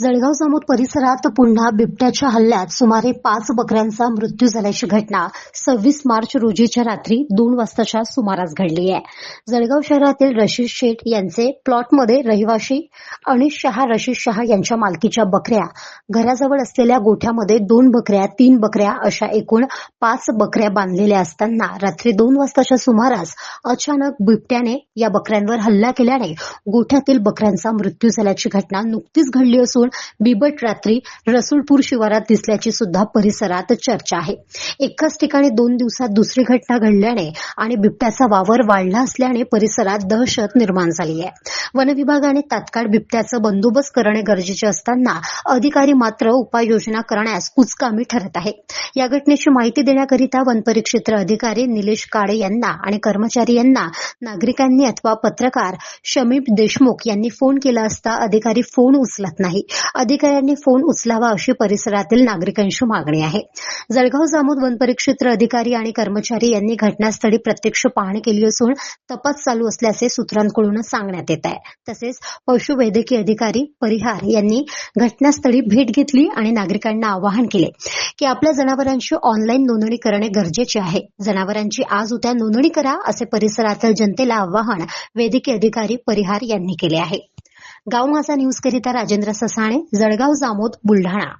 जळगाव जामोद परिसरात पुन्हा बिबट्याच्या हल्ल्यात सुमारे 5 बकऱ्यांचा मृत्यू झाल्याची घटना 26 मार्च रोजीच्या रात्री 2 वाजताच्या सुमारास घडली आहे. जळगाव शहरातील रशीद शेठ यांचे प्लॉटमध्ये रहिवाशी अनिश शहा रशीद शहा यांच्या मालकीच्या बकऱ्या घराजवळ असलेल्या गोठ्यामध्ये 2 बकऱ्या 3 बकऱ्या अशा एकूण 5 बकऱ्या बांधलेल्या असताना रात्री 2 वाजताच्या सुमारास अचानक बिबट्याने या बकऱ्यांवर हल्ला केल्याने गोठ्यातील बकऱ्यांचा मृत्यू झाल्याची घटना नुकतीच घडली असून बिबट रात्री रसूलपूर शिवारात दिसल्याची सुद्धा परिसरात चर्चा आहे. एकाच ठिकाणी 2 दिवसात दुसरी घटना घडल्याने आणि बिबट्याचा वावर वाढला असल्याने परिसरात दहशत निर्माण झाली आहे. वन विभागाने तात्काळ बिबट्याचा बंदोबस्त करणे गरजेचे असताना अधिकारी मात्र उपाययोजना करण्यास कुचकामी ठरत आहे. या घटनेची माहिती देण्याकरिता वनपरिक्षेत्र अधिकारी निलेश काळे यांना आणि कर्मचारी यांना नागरिकांनी अथवा पत्रकार शमीम देशमुख यांनी फोन केला असता अधिकारी फोन उचलत नाही. अधिकाऱ्यांनी फोन उचलावा अशी परिसरातील नागरिकांची मागणी आहे. जळगाव जामोद वनपरिक्षेत्र अधिकारी आणि कर्मचारी यांनी घटनास्थळी प्रत्यक्ष पाहणी केली असून तपास चालू असल्याचे सूत्रांकडून सांगण्यात येत आहे. तसेच पशुवैद्यकीय अधिकारी परिहार यांनी घटनास्थळी भेट घेतली आणि नागरिकांना आवाहन केले की आपल्या जनावरांची ऑनलाईन नोंदणी करणे गरजेचे आहे. जनावरांची आज उद्या नोंदणी करा असे परिसरातील जनतेला आवाहन वैद्यकीय अधिकारी परिहार यांनी केले आहे. गाव माझा न्यूज करिता राजेंद्र ससाणे, जळगाव जामोद, बुलढाणा.